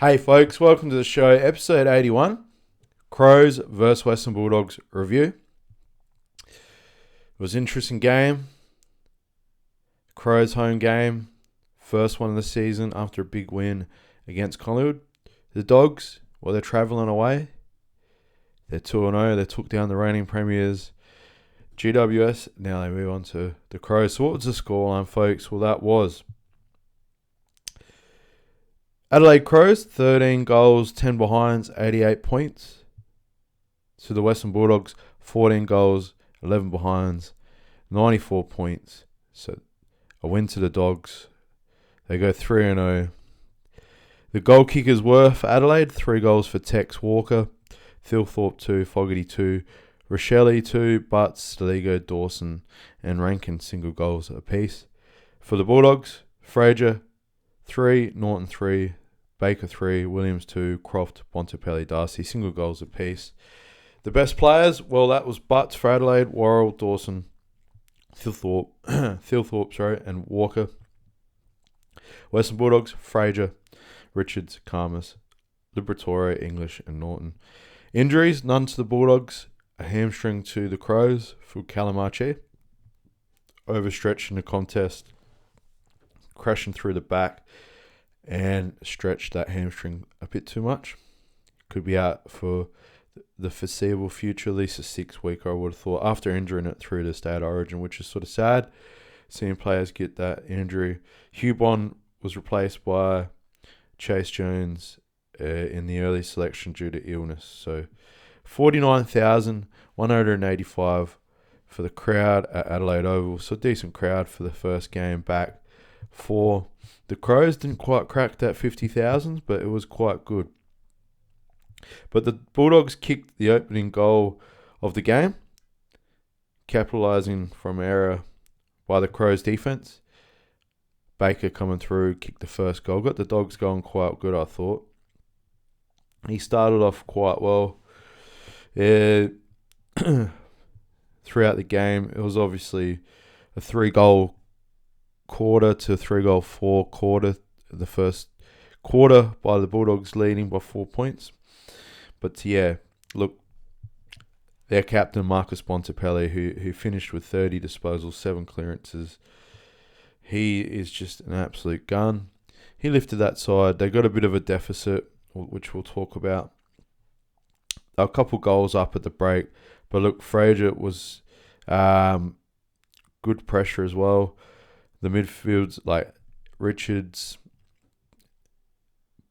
Hey folks, welcome to the show, episode 81, Crows vs Western Bulldogs review. It was an interesting game. Crows home game, first one of the season after a big win against Collingwood. The Dogs, well, they're travelling away. They're 2-0, they took down the reigning premiers GWS. Now they move on to the Crows. So what was the scoreline, folks? Well, that was Adelaide Crows, 13 goals, 10 behinds, 88 points. To the Western Bulldogs, 14 goals, 11 behinds, 94 points. So a win to the Dogs. They go 3-0. The goal kickers were for Adelaide, 3 goals for Tex Walker, Thilthorpe 2, Fogarty 2, Rochelle 2, Butts, Staligo, Dawson and Rankin single goals apiece. For the Bulldogs, Fraser 3, Norton 3, Baker 3, Williams 2, Croft, Bontempelli, Darcy, single goals apiece. The best players, well, that was Butts for Adelaide, Worrell, Dawson, Thilthorpe, and Walker. Western Bulldogs, Fraser, Richards, Karmas, Liberatore, English, and Norton. Injuries, none to the Bulldogs. A hamstring to the Crows for Calamachi. Overstretched in the contest, crashing through the back, and stretched that hamstring a bit too much. Could be out for the foreseeable future, at least a 6 week, I would have thought, after injuring it through the state origin, which is sort of sad, seeing players get that injury. Hugh Bond was replaced by Chase Jones in the early selection due to illness. So 49,185 for the crowd at Adelaide Oval. So decent crowd for the first game back for the Crows. Didn't quite crack that 50,000, but it was quite good. But the Bulldogs kicked the opening goal of the game, capitalising from error by the Crows defence. Baker coming through, kicked the first goal. Got the Dogs going quite good, I thought. He started off quite well. Throughout the game, it was obviously a 3-goal quarter to 3-goal four quarter. The first quarter by the Bulldogs leading by 4 points. But yeah, look, their captain Marcus Bontempelli, who finished with 30 disposals, 7 clearances. He is just an absolute gun. He lifted that side. They got a bit of a deficit, which we'll talk about. A couple goals up at the break, but look, Fraser was good pressure as well. The midfields like Richards,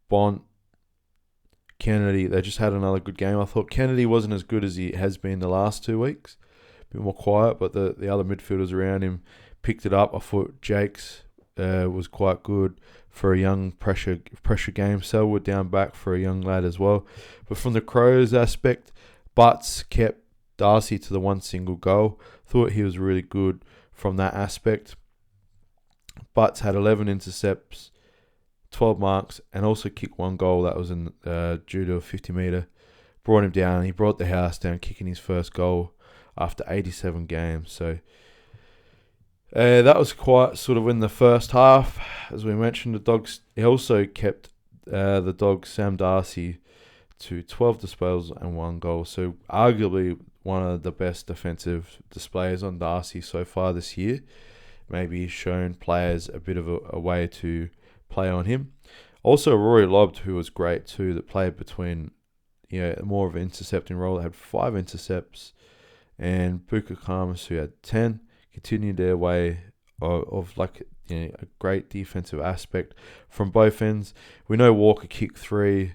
Bont, Kennedy, they just had another good game. I thought Kennedy wasn't as good as he has been the last 2 weeks. A bit more quiet, but the other midfielders around him picked it up. I thought Jakes was quite good for a young pressure game. Selwood down back for a young lad as well. But from the Crows aspect, Butts kept Darcy to the 1 single goal. Thought he was really good from that aspect. Butts had 11 intercepts, 12 marks, and also kicked 1 goal that was in due to a 50-metre. Brought him down. He brought the house down, kicking his first goal after 87 games. So that was quite sort of in the first half. As we mentioned, the Dogs, he also kept the Dogs, Sam Darcy, to 12 disposals and 1 goal. So arguably one of the best defensive displays on Darcy so far this year. Maybe he's shown players a bit of a way to play on him. Also, Rory Lobb, who was great too, that played between, more of an intercepting role, that had 5 intercepts, and Buka Karmas, who had 10, continued their way of a great defensive aspect from both ends. We know Walker kicked 3,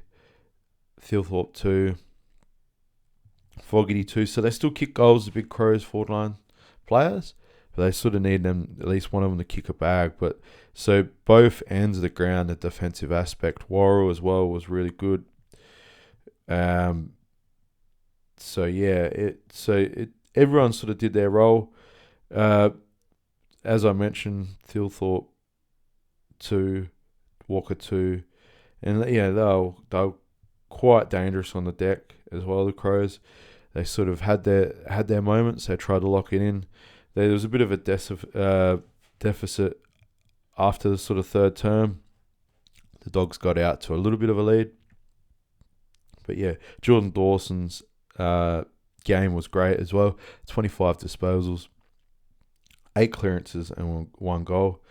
Thilthorpe 2, Fogarty 2, so they still kick goals, the big Crows forward line players. But they sort of need them, at least one of them, to kick a bag. But so both ends of the ground, the defensive aspect, Worrell as well was really good. Everyone sort of did their role. As I mentioned, Thilthorpe 2, Walker 2, and they were quite dangerous on the deck as well. The Crows, they sort of had their moments. They tried to lock it in. There was a bit of a deficit after the sort of third term. the Dogs got out to a little bit of a lead. But yeah, Jordan Dawson's game was great as well. 25 disposals, 8 clearances and 1 goal.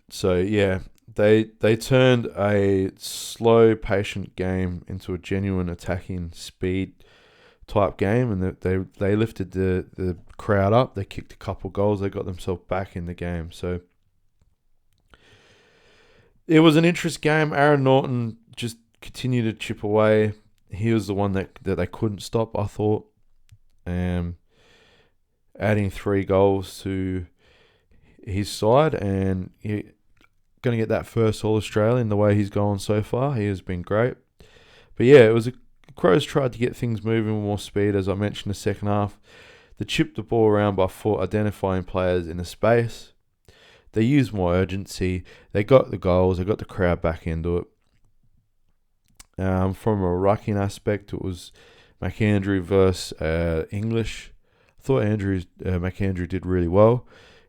So yeah, they turned a slow, patient game into a genuine attacking speed type game, and they lifted the crowd up. They kicked a couple goals. They got themselves back in the game. So it was an interesting game. Aaron Norton just continued to chip away. He was the one that they couldn't stop, I thought. Adding 3 goals to his side, and he going to get that first All-Australian the way he's gone so far. He has been great. But yeah, the Crows tried to get things moving with more speed, as I mentioned in the second half. They chipped the ball around by foot, identifying players in the space. They used more urgency. They got the goals. They got the crowd back into it. From a rucking aspect, it was McAndrew versus English. I thought McAndrew did really well.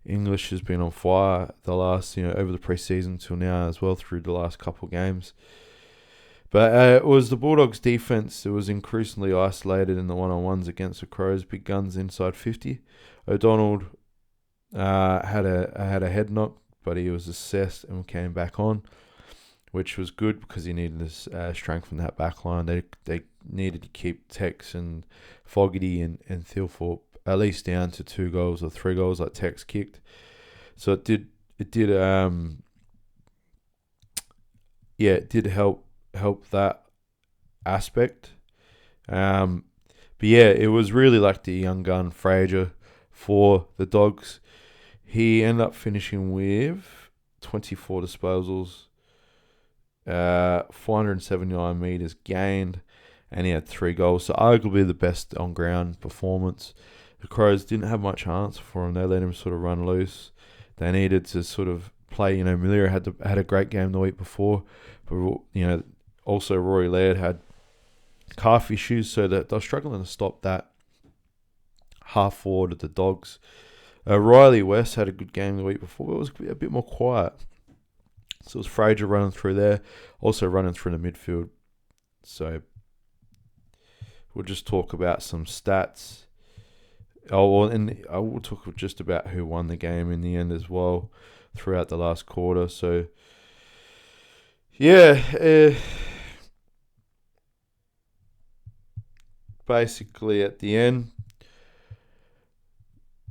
English has been on fire the last, over the pre-season till now as well, through the last couple of games. But it was the Bulldogs' defense that was increasingly isolated in the one-on-ones against the Crows. Big guns inside 50. O'Donnell had a head knock, but he was assessed and came back on, which was good because he needed to strengthen that back line. They needed to keep Tex and Fogarty and Thilthorpe at least down to 2 goals or 3 goals like Tex kicked. So it did help that aspect. But yeah, it was really like the young gun Fraser for the Dogs. He ended up finishing with 24 disposals, 479 metres gained, and he had 3 goals. So arguably the best on-ground performance. The Crows didn't have much answer for him. They let him sort of run loose. They needed to sort of play. Miller had a great game the week before, but also Rory Laird had calf issues, so that they're struggling to stop that half forward of the Dogs. Riley West had a good game the week before, but it was a bit more quiet. So it was Fraser running through there, also running through the midfield. So we'll just talk about some stats. And I will talk just about who won the game in the end as well throughout the last quarter. So, yeah, basically at the end,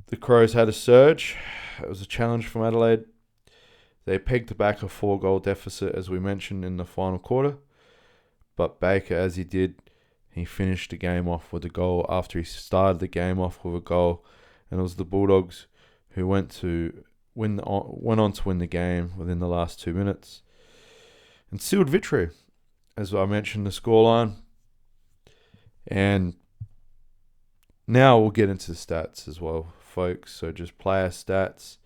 the Crows had a surge. It was a challenge from Adelaide. They pegged back a 4-goal deficit, as we mentioned, in the final quarter. But Baker, as he did, he finished the game off with a goal after he started the game off with a goal. And it was the Bulldogs who went on to win the game within the last 2 minutes and sealed victory, as I mentioned, the scoreline. And now we'll get into the stats as well, folks. So just player stats.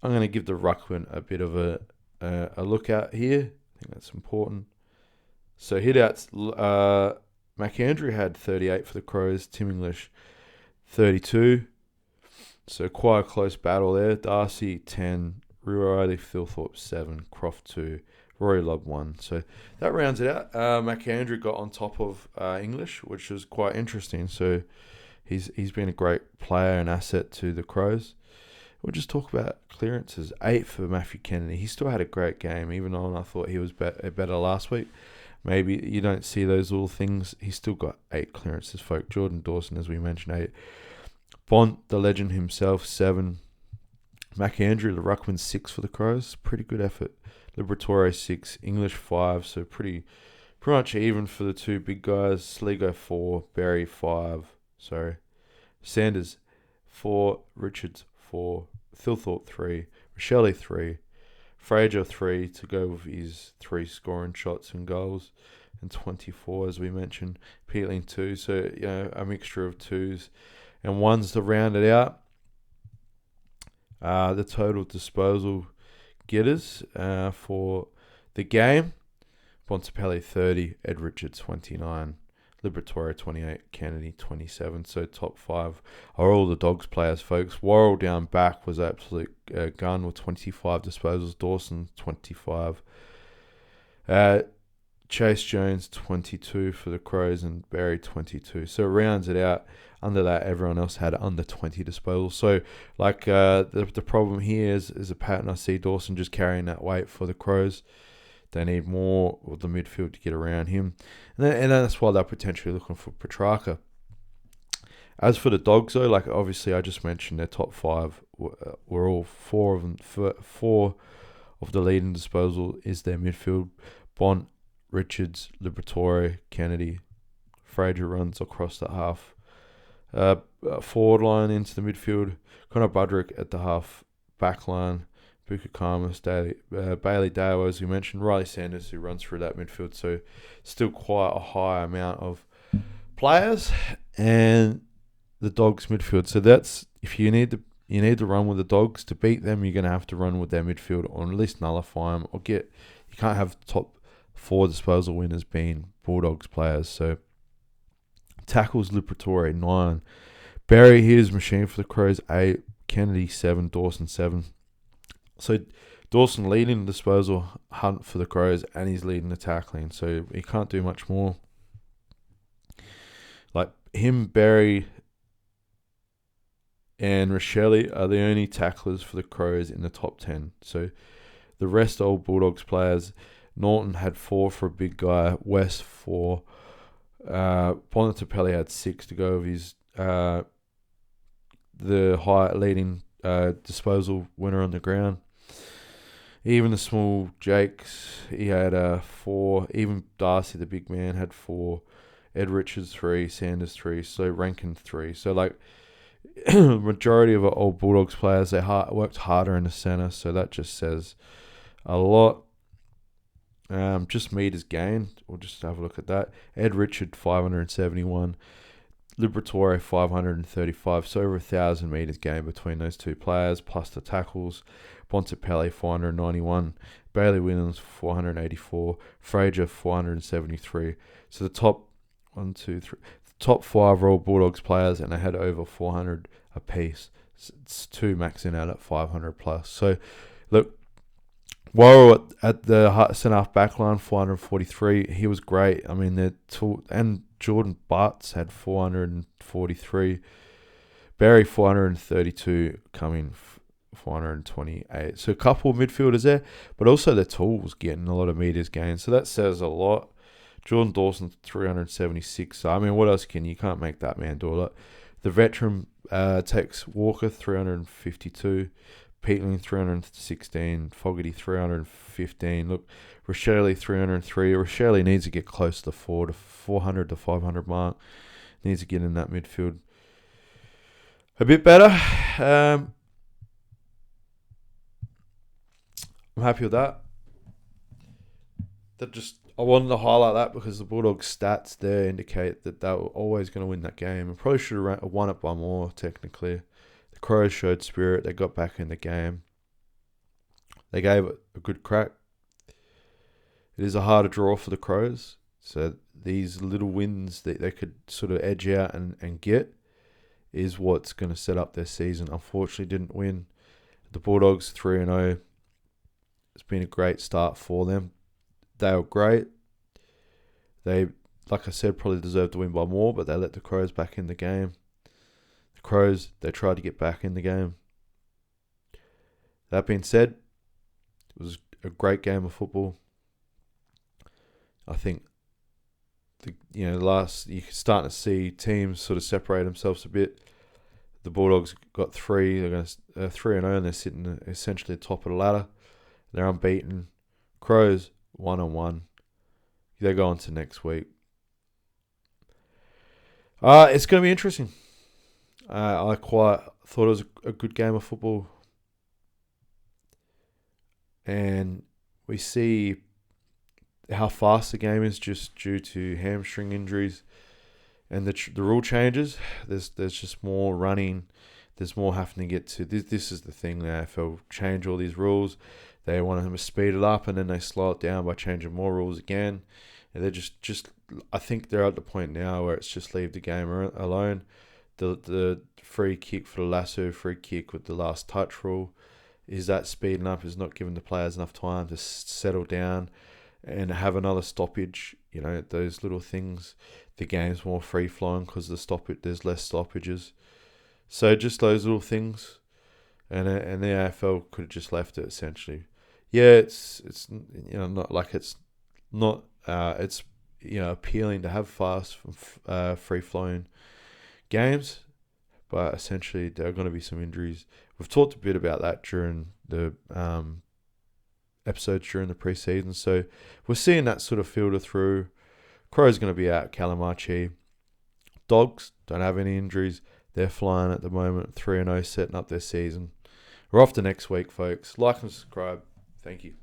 I'm going to give the ruckman a bit of a look at here. I think that's important. So hitouts, McAndrew had 38 for the Crows, Tim English 32. So quite a close battle there. Darcy 10, Riley Thilthorpe 7, Croft 2, Rory Lobb 1. So that rounds it out. McAndrew got on top of English, which was quite interesting. So he's been a great player and asset to the Crows. We'll just talk about clearances. 8 for Matthew Kennedy. He still had a great game, even though I thought he was better last week. Maybe you don't see those little things. He's still got 8 clearances, folk. Jordan Dawson, as we mentioned, 8. Bont, the legend himself, 7. McAndrew, the ruckman, 6 for the Crows. Pretty good effort. Liberatore, 6. English, 5. So pretty much even for the 2 big guys. Sligo, 4. Berry, 5. Sanders, 4. Richards, 4. Thilthorpe, 3. Rochelle, 3. Fraser 3 to go with his 3 scoring shots and goals, and 24 as we mentioned. Peeling 2, so a mixture of 2s and 1s to round it out. The total disposal getters for the game: Bontempelli 30, Ed Richards 29, Liberatore 28, Kennedy 27. So top 5 are all the Dogs players, folks. Worrell down back was absolute gun with 25 disposals. Dawson 25. Chase Jones 22 for the Crows, and Berry 22. So it rounds it out. Under that, everyone else had under 20 disposals. So the problem here is a pattern. I see Dawson just carrying that weight for the Crows. They need more of the midfield to get around him. And that's why they're potentially looking for Petrarca. As for the Dogs, though, obviously I just mentioned their top 5 were all 4 of them. 4 of the leading disposal is their midfield. Bont, Richards, Liberatore, Kennedy. Fraser runs across the half. Forward line into the midfield. Connor Budrick at the half back line. Buka Karmas, Bailey Dale, as we mentioned, Riley Sanders, who runs through that midfield. So still quite a high amount of players, and the Dogs midfield. So that's, if you need to run with the Dogs to beat them, you're going to have to run with their midfield, or at least nullify them, or you can't have top 4 disposal winners being Bulldogs players. So tackles, Liberatore 9, Barry here's machine for the Crows 8, Kennedy 7, Dawson 7. So Dawson leading the disposal hunt for the Crows, and he's leading the tackling. So he can't do much more. Him, Barry, and Rochelle are the only tacklers for the Crows in the top 10. So the rest are all Bulldogs players. Norton had 4 for a big guy. West 4. Bonatapelli had 6 to go of his the high leading disposal winner on the ground. Even the small Jakes, he had 4. Even Darcy, the big man, had 4. Ed Richards 3, Sanders 3, so Rankin 3. So majority of our old Bulldogs players, they worked harder in the centre, so that just says a lot. Just meters gained, we'll just have a look at that. Ed Richard 571, Liberatore 535, so over 1,000 meters gained between those two players, plus the tackles. Bontempelli 491, Bailey Williams 484, Fraser 473. So the top 5 are all Bulldogs players, and they had over 400 apiece. It's 2 maxing out at 500 plus. So look, Worrell at the centre half back line 443. He was great. I mean, and Jordan Butts had 443. Barry 432, coming 428. So a couple of midfielders there, but also the tools getting a lot of meters gained. So that says a lot. Jordan Dawson 376. So, I mean, what else you can't make that man do a lot. The veteran takes Walker 352. Peatling 316, Fogarty 315. Look, Rochelle 303. Rochelle needs to get close to the 400 to 500 mark. Needs to get in that midfield a bit better. I'm happy with that. I wanted to highlight that because the Bulldogs stats there indicate that they were always going to win that game, and probably should have won it by more technically. The Crows showed spirit. They got back in the game. They gave it a good crack. It is a harder draw for the Crows. So these little wins that they could sort of edge out and get is what's going to set up their season. Unfortunately, didn't win. The Bulldogs 3-0. It's been a great start for them. They were great. They, like I said, probably deserved to win by more, but they let the Crows back in the game. Crows, they tried to get back in the game. That being said, it was a great game of football. I think you're starting to see teams sort of separate themselves a bit. The Bulldogs got 3. They're going to 3-0, and they're sitting essentially at the top of the ladder. They're unbeaten. Crows 1-1. They go on to next week. It's going to be interesting. I quite thought it was a good game of football. And we see how fast the game is just due to hamstring injuries and the rule changes. There's just more running. There's more having to get to. This is the thing. The AFL change all these rules. They want to speed it up, and then they slow it down by changing more rules again. And they're just I think they're at the point now where it's just leave the game alone. The free kick for the lasso, free kick with the last touch rule, is that speeding up, is not giving the players enough time to settle down and have another stoppage. Those little things. The game's more free flowing because there's less stoppages. So just those little things, and the AFL could have just left it essentially. Yeah, it's not like it's not it's appealing to have fast, free flowing games, but essentially there are going to be some injuries. We've talked a bit about that during the episodes during the preseason, so we're seeing that sort of filter through. Crow's going to be out, Calamachi. Dogs don't have any injuries. They're flying at the moment, 3-0, setting up their season. We're off to next week, folks. Like and subscribe. Thank you.